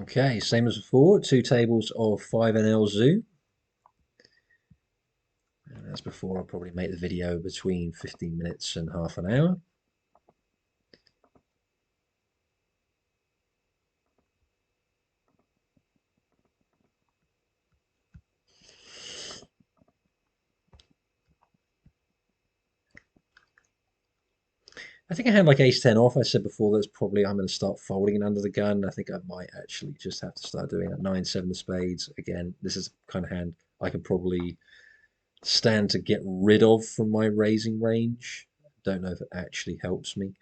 Okay, same as before, 2 tables of 5NL Zoom. And as before, I'll probably make the video between 15 minutes and half an hour. I think I had like ace 10 off. I said before that's probably I'm going to start folding it under the gun. I think I might actually just have to start doing that. 9-7 of spades. Again, this is the kind of hand I can probably stand to get rid of from my raising range. Don't know if it actually helps me.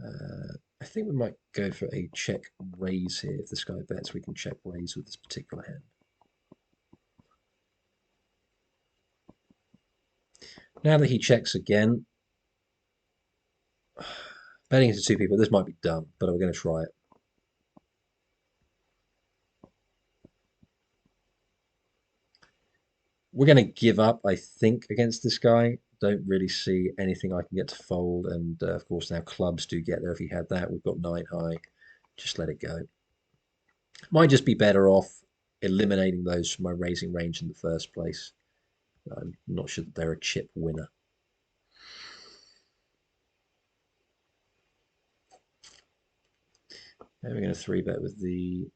I think we might go for a check raise here. If this guy bets, we can check raise with this particular hand. Now that he checks again, betting into 2 people, this might be dumb, but we're going to try it. We're going to give up, I think, against this guy. Don't really see anything I can get to fold. And of course, now clubs do get there. If he had that, we've got 9 high. Just let it go. Might just be better off eliminating those from my raising range in the first place. I'm not sure that they're a chip winner. Now we're going to 3-bet with the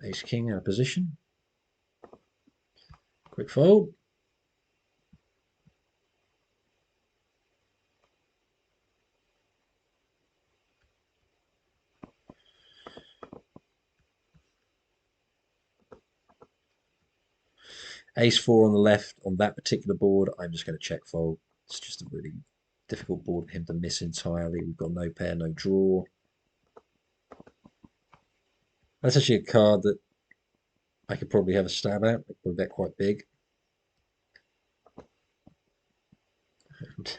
ace king out of position. Quick fold. Ace 4 on the left on that particular board. I'm just going to check fold. It's just a really difficult board for him to miss entirely. We've got no pair, no draw. That's actually a card that I could probably have a stab at. I could probably bet quite big. And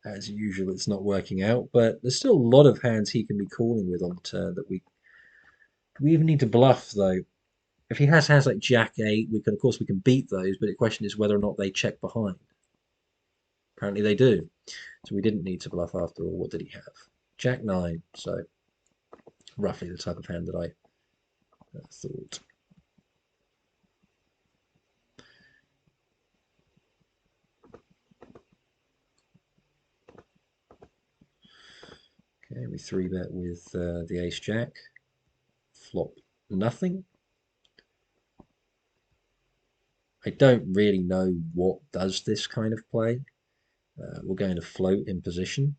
as usual, it's not working out, but there's still a lot of hands he can be calling with on the turn that we even need to bluff, though. If he has hands like Jack 8, of course we can beat those, but the question is whether or not they check behind. Apparently they do. So we didn't need to bluff after all. What did he have? Jack 9, so roughly the type of hand that I thought. Okay, we 3-bet with the ace jack. Flop nothing. I don't really know what does this kind of play. We're going to float in position.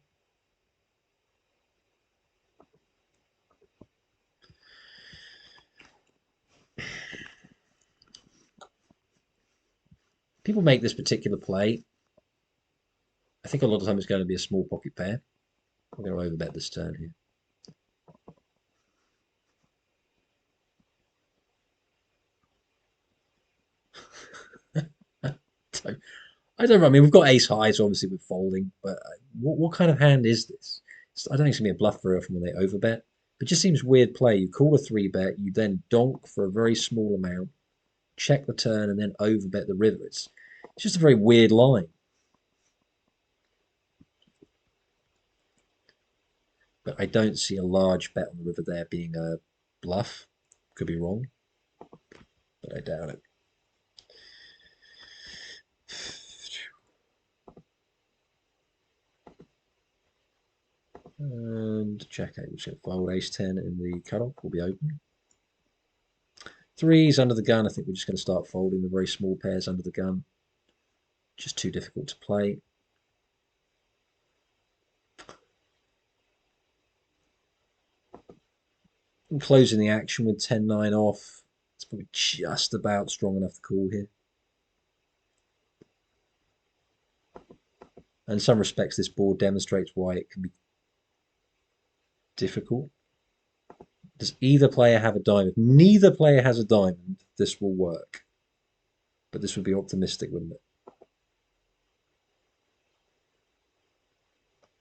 People make this particular play. I think a lot of the time it's going to be a small pocket pair. We're going to overbet this turn here. So, I don't know. I mean, we've got ace high, so obviously we're folding. But what kind of hand is this? I don't think it's going to be a bluff very often when they overbet. It just seems weird play. You call a 3-bet, you then donk for a very small amount, check the turn, and then overbet the river. It's just a very weird line. But I don't see a large bet on the river there being a bluff. Could be wrong, but I doubt it. And check 8, which is fold ace 10 in the cutoff will be open. 3s under the gun. I think we're just going to start folding the very small pairs under the gun. Just too difficult to play. And closing the action with 10-9 off. It's probably just about strong enough to call here. In some respects, this board demonstrates why it can be difficult. Does either player have a diamond? Neither player has a diamond. This will work. But this would be optimistic, wouldn't it?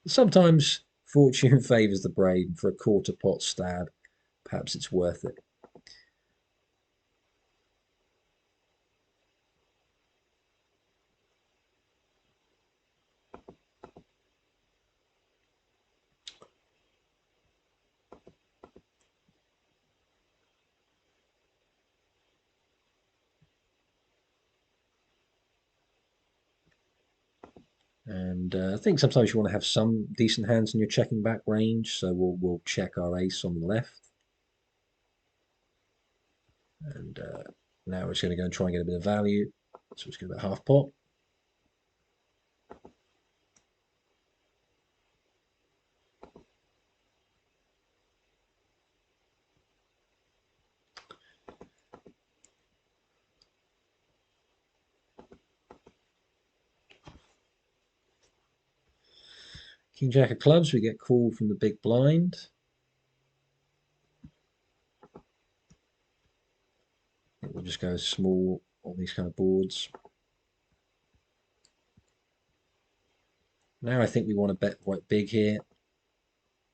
Sometimes fortune favours the brave, and for a quarter pot stab, perhaps it's worth it. And I think sometimes you want to have some decent hands in your checking back range, so we'll check our ace on the left. And now we're just going to go and try and get a bit of value. So it's going to be half pot. King Jack of clubs, we get called from the big blind. I think we'll just go small on these kind of boards. Now I think we want to bet quite big here.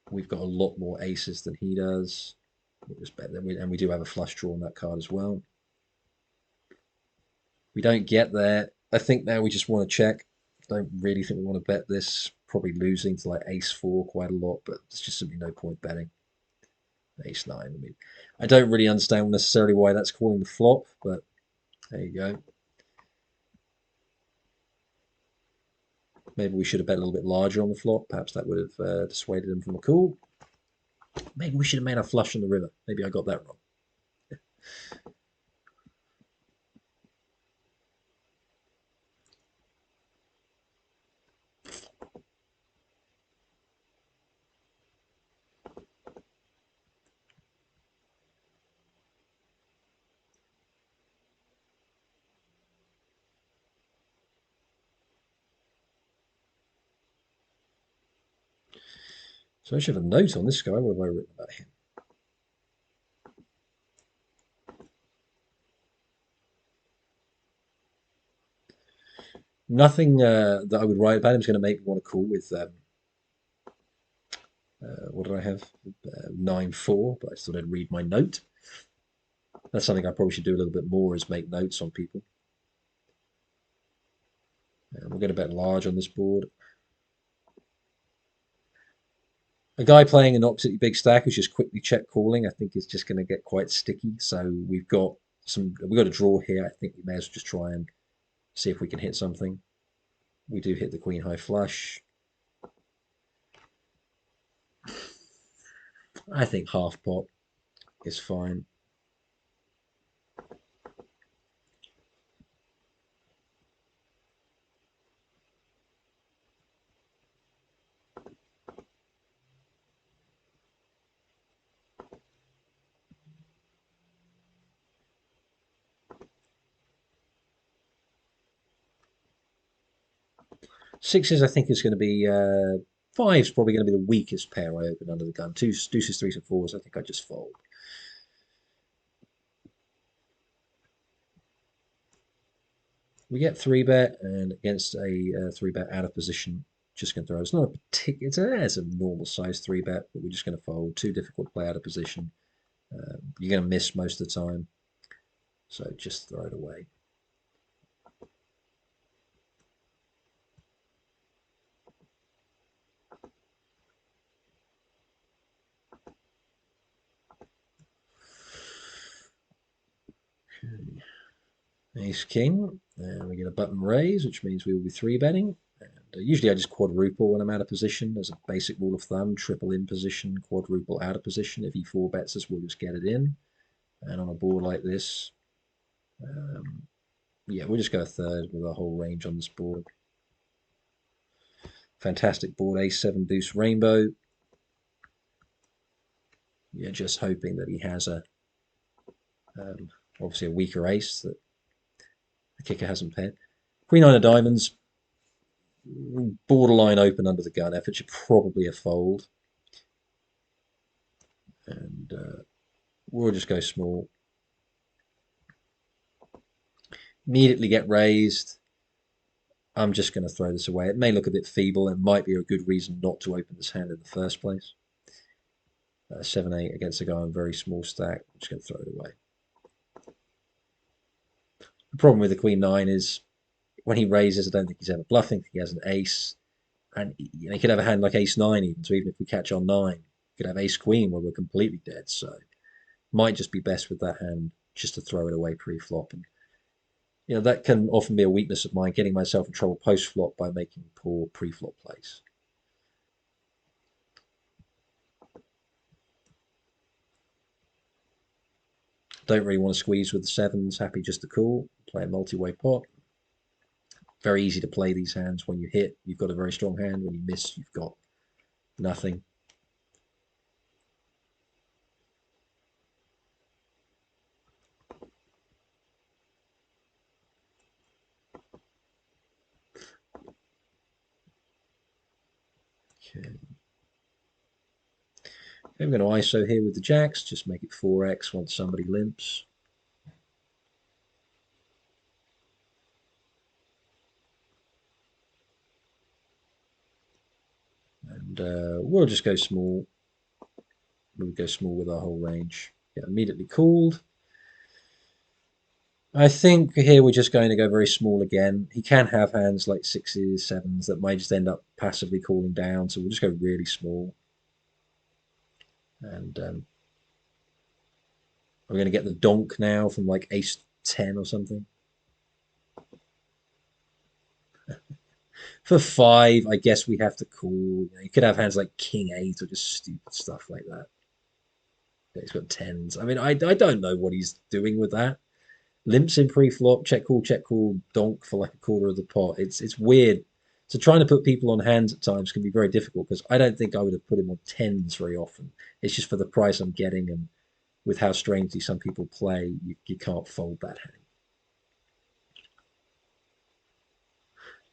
We've got a lot more aces than he does. We'll just bet them, and we do have a flush draw on that card as well. We don't get there. I think now we just want to check. Don't really think we want to bet this. Probably losing to like ace four quite a lot, but there's just simply no point betting. Ace nine. I mean, I don't really understand necessarily why that's calling the flop, but there you go. Maybe we should have bet a little bit larger on the flop. Perhaps that would have dissuaded him from a call. Maybe we should have made a flush on the river. Maybe I got that wrong. So I should have a note on this guy. What have I written about him? Nothing that I would write about him is going to make me want to call with, what did I have? 9-4, but I thought I'd read my note. That's something I probably should do a little bit more is make notes on people. We're going to bet large on this board. A guy playing an oppositely big stack who's just quickly check calling, I think is just going to get quite sticky. So we've got a draw here. I think we may as well just try and see if we can hit something. We do hit the queen high flush. I think half pot is fine. Sixes, I think, is going to be five's probably going to be the weakest pair I open under the gun. Twos, deuces, threes, and fours. I think I just fold. We get three bet, and against a three bet out of position, just going to throw. It's not a particular. It's a normal size three bet, but we're just going to fold. Too difficult to play out of position. You're going to miss most of the time, so just throw it away. Ace king, and we get a button raise, which means we will be three betting. And usually I just quadruple when I'm out of position. As a basic rule of thumb, triple in position, quadruple out of position. If he four bets us, we'll just get it in. And on a board like this, yeah, we'll just go a third with a whole range on this board. Fantastic board, ace seven deuce rainbow. You're just hoping that he has a obviously a weaker ace that the kicker hasn't paired. Queen nine of diamonds, borderline open under the gun effort, should probably a fold. And we'll just go small. Immediately get raised. I'm just going to throw this away. It may look a bit feeble. It might be a good reason not to open this hand in the first place. 7-8 against a guy on a very small stack. I'm just going to throw it away. The problem with the queen nine is when he raises, I don't think he's ever bluffing. I think he has an ace. And he could have a hand like ace nine even. So even if we catch on nine, he could have ace queen where we're completely dead. So might just be best with that hand just to throw it away pre-flop. And That can often be a weakness of mine, getting myself in trouble post-flop by making poor pre-flop plays. Don't really want to squeeze with the sevens, happy just to call, play a multi-way pot. Very easy to play these hands. When you hit, you've got a very strong hand. When you miss, you've got nothing. Okay. I'm going to ISO here with the jacks, just make it 4x once somebody limps. And we'll just go small. We'll go small with our whole range. Get immediately called. I think here we're just going to go very small again. He can have hands like sixes, sevens that might just end up passively calling down, so we'll just go really small. And we're going to get the donk now from like ace 10 or something. For 5, I guess we have to call. You could have hands like king 8 or just stupid stuff like that. He's got 10s. I mean, I don't know what he's doing with that. Limps in pre-flop, check call, donk for like a quarter of the pot. It's weird. So trying to put people on hands at times can be very difficult because I don't think I would have put him on 10s very often. It's just for the price I'm getting and with how strangely some people play, you can't fold that hand.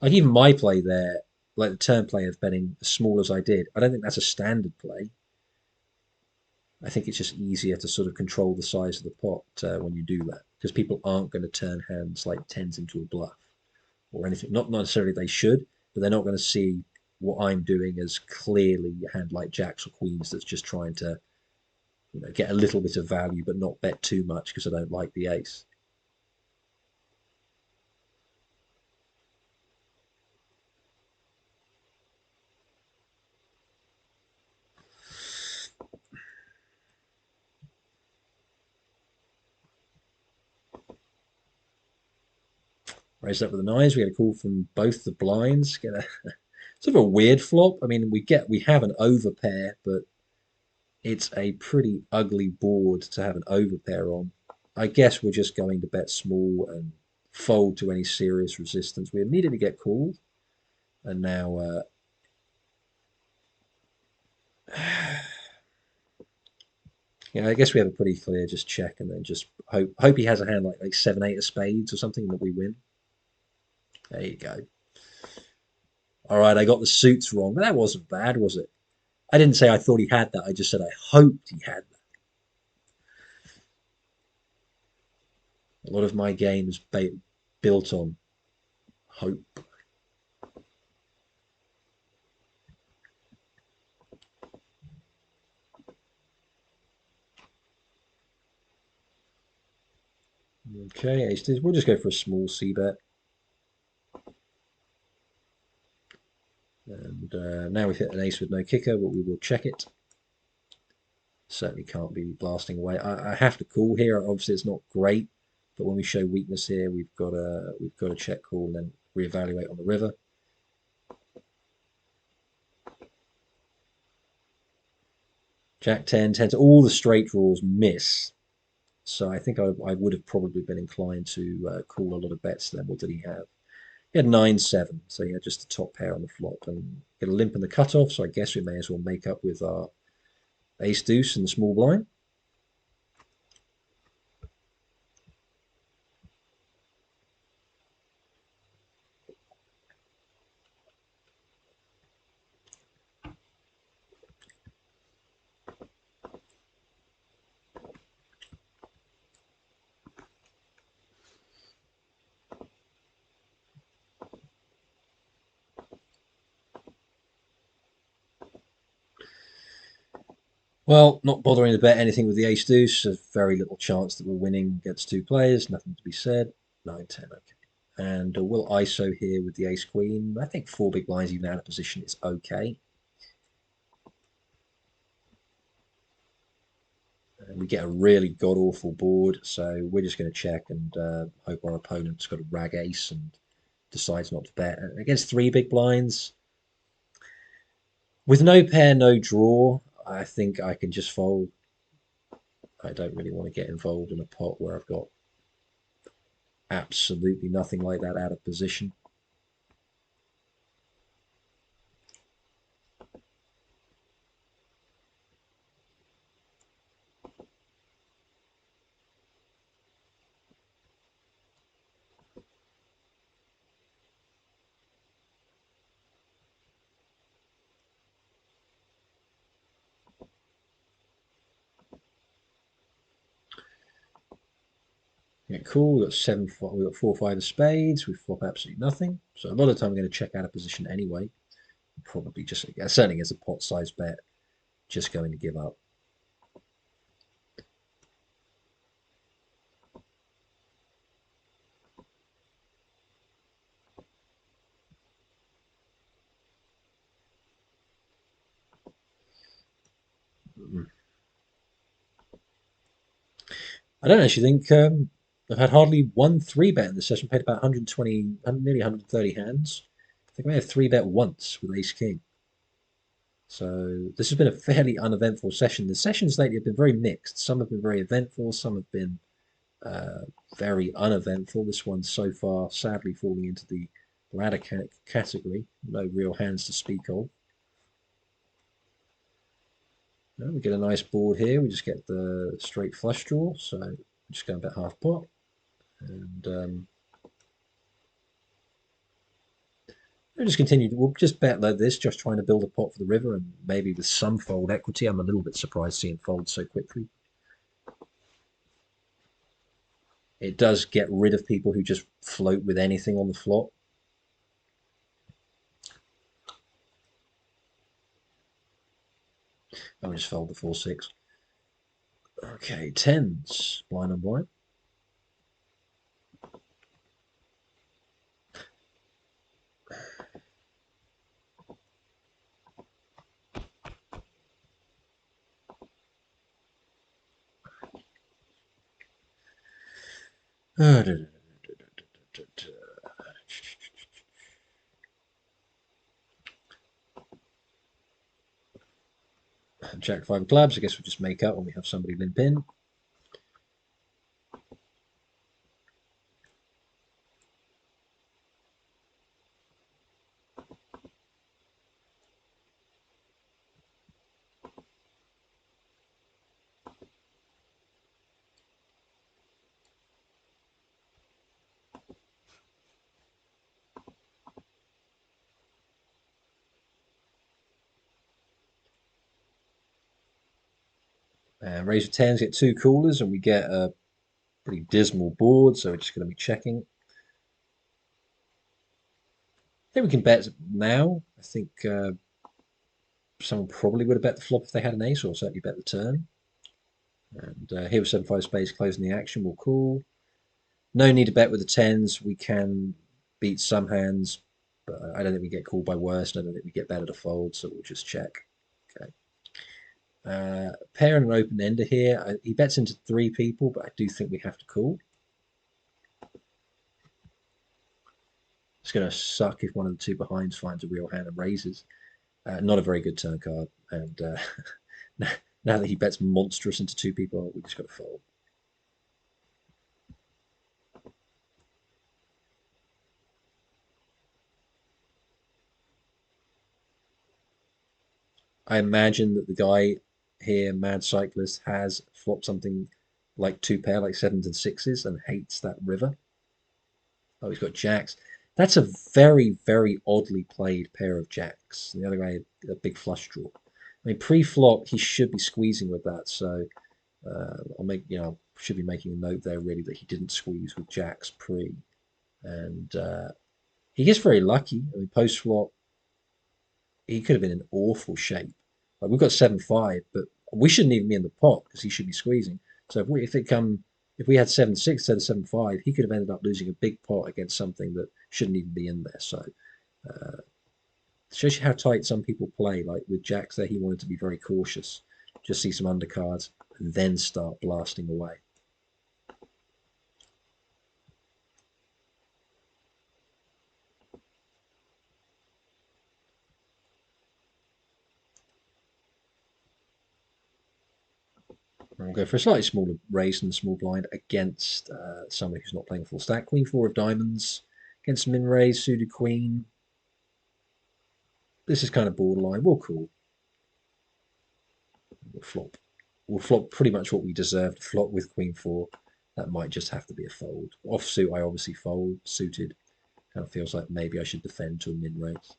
Like even my play there, like the turn play of betting as small as I did, I don't think that's a standard play. I think it's just easier to sort of control the size of the pot when you do that because people aren't going to turn hands like tens into a bluff or anything. Not necessarily they should, but they're not going to see what I'm doing as clearly a hand like jacks or queens that's just trying to get a little bit of value but not bet too much because I don't like the ace. Raised up with the nines. We get a call from both the blinds. Get a sort of a weird flop. I mean, we have an overpair, but it's a pretty ugly board to have an overpair on. I guess we're just going to bet small and fold to any serious resistance. We immediately get called, and now I guess we have a pretty clear just check and then just hope he has a hand like 7-8 of spades or something that we win. There you go. All right, I got the suits wrong, but that wasn't bad, was it? I didn't say I thought he had that. I just said I hoped he had that. A lot of my game is built on hope. Okay, ace deuce. We'll just go for a small c bet. And now we've hit an ace with no kicker, but we will check it. Certainly can't be blasting away. I have to call here. Obviously, it's not great, but when we show weakness here, we've got a check call and then reevaluate on the river. Jack 10, 10 to all the straight draws miss. So I think I would have probably been inclined to call a lot of bets then. What did he have? He had 9-7, so he had just the top pair on the flop and get a limp in the cutoff. So I guess we may as well make up with our ace deuce in the small blind. Well, not bothering to bet anything with the ace deuce. There's very little chance that we're winning against two players. Nothing to be said. 9-10, okay. And we'll ISO here with the ace queen. I think 4 big blinds even out of position is okay. And we get a really god-awful board, so we're just going to check and hope our opponent's got a rag ace and decides not to bet. Against three big blinds, with no pair, no draw, I think I can just fold. I don't really want to get involved in a pot where I've got absolutely nothing like that out of position. Yeah, cool. We've got seven. We've got 4 5 of spades. We flop absolutely nothing. So a lot of the time I'm going to check out of position anyway. Probably just certainly as a pot size bet, just going to give up. I don't actually think I've had hardly one three bet in the session. Played about 120, nearly 130 hands. I think I may have three bet once with Ace King. So this has been a fairly uneventful session. The sessions lately have been very mixed. Some have been very eventful. Some have been very uneventful. This one so far, sadly, falling into the latter category. No real hands to speak of. No, we get a nice board here. We just get the straight flush draw. So we're just going about half pot. And we'll just continue. We'll just bet like this, just trying to build a pot for the river and maybe with some fold equity. I'm a little bit surprised seeing fold so quickly. It does get rid of people who just float with anything on the flop. I'll just fold the 4 6. Okay, tens, blind and blind. Jack 5 of clubs. I guess we'll just make up when we have somebody limp in. Raise of tens, get two callers, and we get a pretty dismal board, so we're just going to be checking. I think we can bet now. I think someone probably would have bet the flop if they had an ace, or certainly bet the turn. And here with 7 5 spades closing the action, we'll call. No need to bet with the tens. We can beat some hands, but I don't think we get called by worse. I don't think we get better to fold, so we'll just check. Okay. Pair and an open ender here. He bets into three people, but I do think we have to call. It's going to suck if one of the two behinds finds a real hand and raises. Not a very good turn card. And now that he bets monstrous into two people, we just got to fold. I imagine that the guy here, Mad Cyclist, has flopped something like two pair, like sevens and sixes, and hates that river. Oh, he's got jacks. That's a very, very oddly played pair of jacks. The other guy, a big flush draw. I mean, pre-flop, he should be squeezing with that. So should be making a note there really that he didn't squeeze with jacks pre. And he gets very lucky. I mean, post-flop, he could have been in awful shape. Like we've got 7 5, but we shouldn't even be in the pot because he should be squeezing. So if we had 7 6 instead of 7 5, he could have ended up losing a big pot against something that shouldn't even be in there. So it shows you how tight some people play. Like with jacks there, he wanted to be very cautious. Just see some undercards. and then start blasting away. I'll go for a slightly smaller raise than the small blind against somebody who's not playing full stack. Queen 4 of diamonds against min raise, suited queen. This is kind of borderline. We'll call. We'll flop. We'll flop pretty much what we deserve to flop with queen 4. That might just have to be a fold. Offsuit, I obviously fold. Suited, kind of feels like maybe I should defend to a min raise.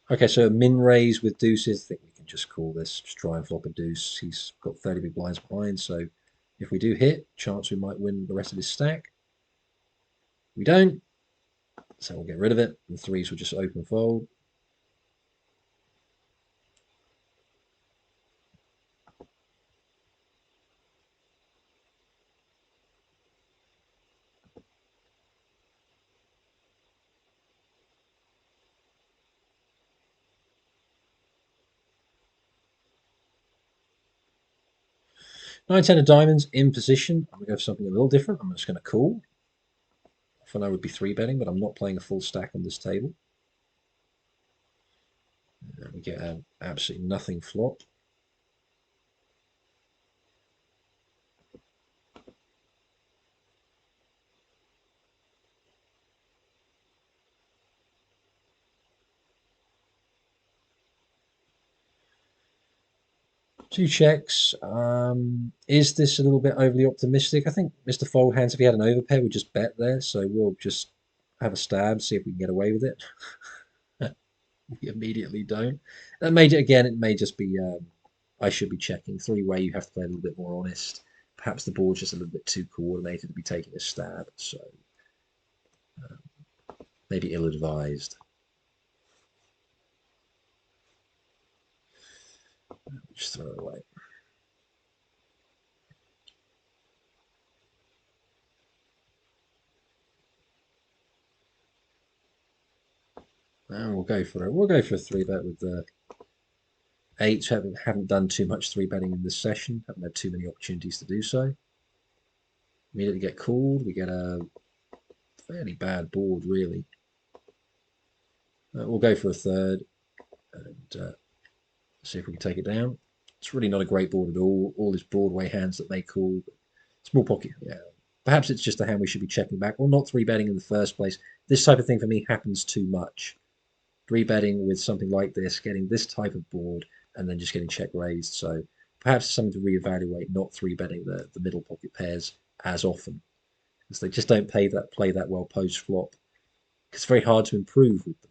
Okay, so min raise with deuces. I think we can just call this. Just try and flop a deuce. He's got 30 big blinds behind, so if we do hit, chance we might win the rest of his stack. We don't, so we'll get rid of it. The threes will just open fold. Nine, 10 of diamonds in position. I'm going to go for something a little different. I'm just going to call. Often I would be three betting, but I'm not playing a full stack on this table. And we get absolutely nothing flop. Two checks. Is this a little bit overly optimistic? I think Mr. Fold Hands, if he had an overpair, would just bet there. So we'll just have a stab, see if we can get away with it. We immediately don't. That may, again, it may just be I should be checking. Three-way, you have to play a little bit more honest. Perhaps the board's just a little bit too coordinated to be taking a stab. So maybe ill-advised. Just throw it away. And we'll go for it. We'll go for a three bet with the eights. Haven't done too much three betting in this session. Haven't had too many opportunities to do so. Immediately get called. We get a fairly bad board, really. We'll go for a third and see if we can take it down. It's really not a great board at all. All these Broadway hands that they call. Small pocket, yeah. Perhaps it's just a hand we should be checking back. Well, not three betting in the first place. This type of thing for me happens too much. Three betting with something like this, getting this type of board, and then just getting check raised. So perhaps something to reevaluate, not three betting the middle pocket pairs as often, because they just don't play that well post flop. It's very hard to improve with them.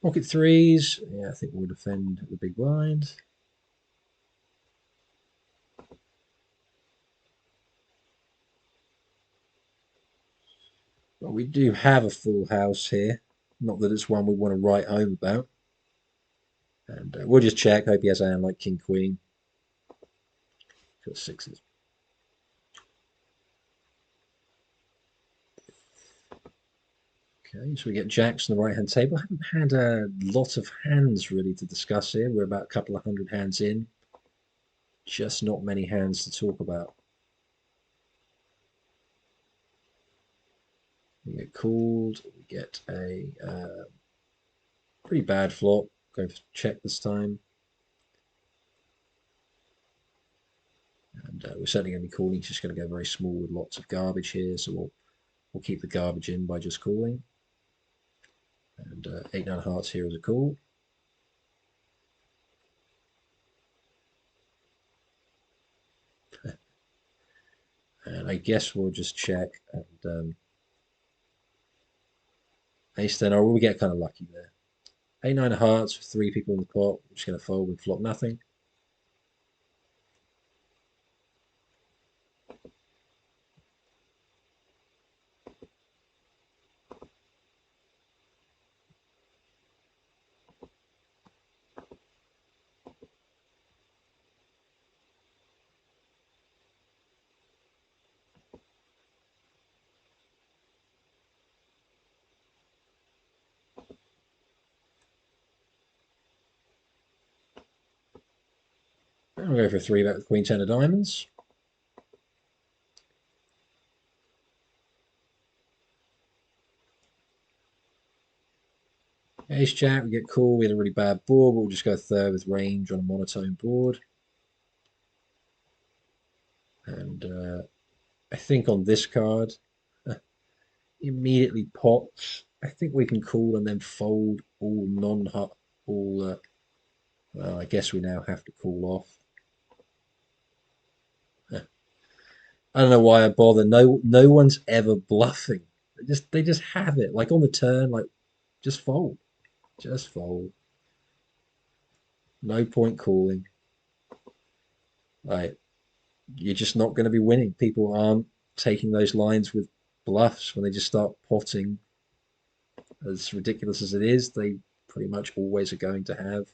Pocket threes, yeah, I think we'll defend the big blind. Well, we do have a full house here. Not that it's one we want to write home about. And we'll just check. Hope he has a hand like King Queen. Got sixes. Okay, so we get jacks on the right hand table. I haven't had a lot of hands really to discuss here. We're about a couple of hundred hands in. Just not many hands to talk about. We get called. We get a Pretty bad flop. Going for check this time. And we're certainly going to be calling. He's just going to go very small with lots of garbage here. So we'll keep the garbage in by just calling. And 8-9 hearts here is a call. And I guess we'll just check. And ace 10, or we get kind of lucky there. 8-9 hearts with 3 people in the pot. We're just going to fold with flop nothing. And we'll go for a 3-bet with Queen 10 of diamonds. Ace jack, we get call. We had a really bad board, but we'll just go third with range on a monotone board. And I think on this card, immediately pots. I think we can call and then fold all non-hut, all. Well, I guess we now have to call off. I don't know why I bother. No one's ever bluffing. They just have it. Like on the turn, like just fold. Just fold. No point calling. Like you're just not going to be winning. People aren't taking those lines with bluffs when they just start potting. As ridiculous as it is, they pretty much always are going to have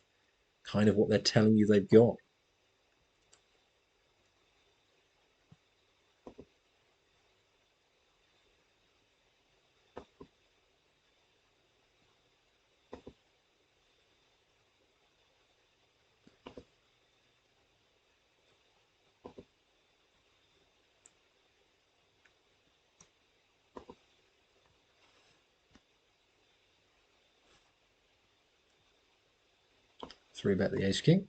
kind of what they're telling you they've got. Three bet the ace king.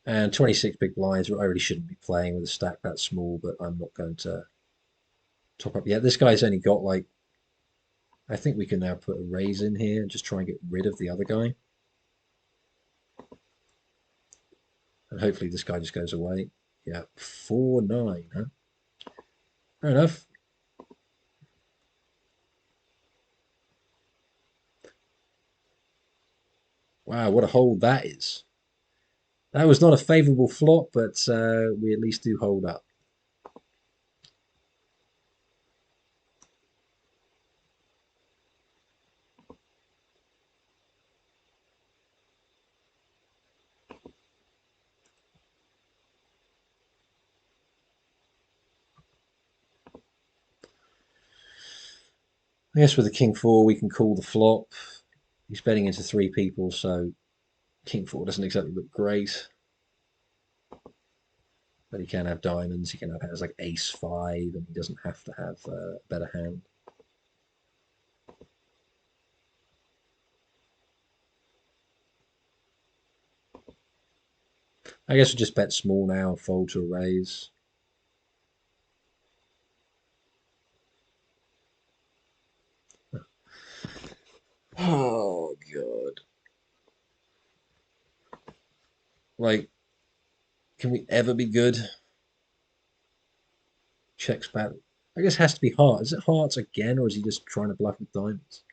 And 26 big blinds. I really shouldn't be playing with a stack that small, but I'm not going to top up yet. This guy's only got like, I think we can now put a raise in here and just try and get rid of the other guy. And hopefully this guy just goes away. Yeah, 4-9, huh? Fair enough. Wow, what a hold that is. That was not a favourable flop, but we at least do hold up. I guess with the king four, we can call the flop. He's betting into 3 people, so king four doesn't exactly look great. But he can have diamonds. He can have hands like ace 5, and he doesn't have to have a better hand. I guess we'll just bet small now and fold to a raise. Oh, God. Like, can we ever be good? Checks back. I guess it has to be heart. Is it hearts again, or is he just trying to bluff with diamonds?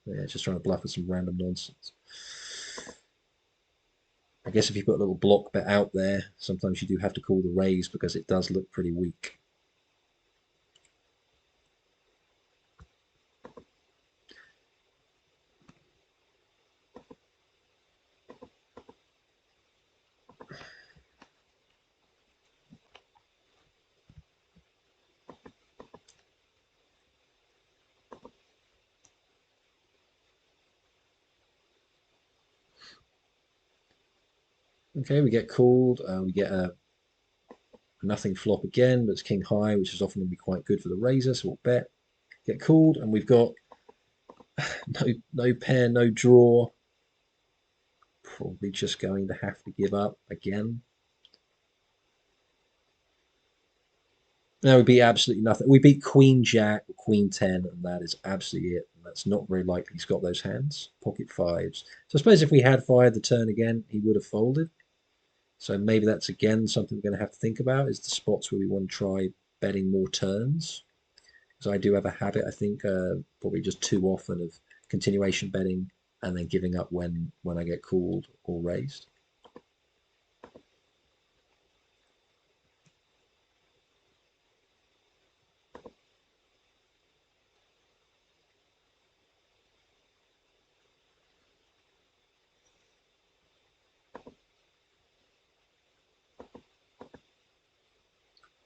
Yeah, just trying to bluff with some random nonsense. I guess if you put a little block bet out there, sometimes you do have to call the raise because it does look pretty weak. Okay, we get called. We get a nothing flop again, but it's king high, which is often going to be quite good for the raiser, so we'll bet. Get called, and we've got no pair, no draw. Probably just going to have to give up again. No, we beat absolutely nothing. We beat Queen Jack or Queen 10, and that is absolutely it. And that's not very likely he's got those hands. Pocket fives. So I suppose if we had fired the turn again, he would have folded. So maybe that's again something we're going to have to think about is the spots where we want to try betting more turns. Because I do have a habit, I think, probably just too often of continuation betting and then giving up when I get called or raised.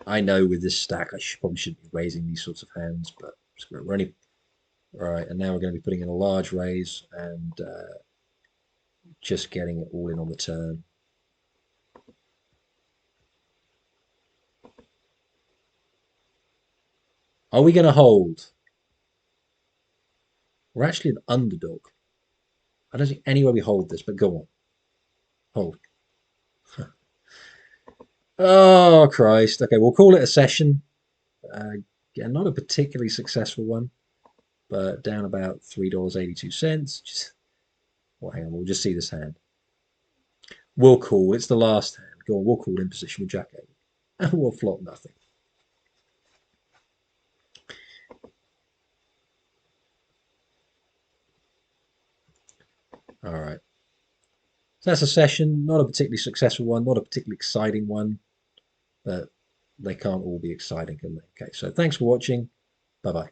I know with this stack probably shouldn't be raising these sorts of hands, but we're only right, and now we're going to be putting in a large raise and just getting it all in on the turn. Are we going to hold? We're actually an underdog. I don't see any way we hold this, but go on. Hold. Oh, Christ. Okay, we'll call it a session. Yeah, not a particularly successful one, but down about $3.82. Just, well, hang on, we'll just see this hand. We'll call. It's the last hand. Go on, we'll call in position with Jack 8. And we'll flop nothing. All right. So that's a session. Not a particularly successful one, not a particularly exciting one, but they can't all be exciting, can they? Okay, so thanks for watching. Bye bye.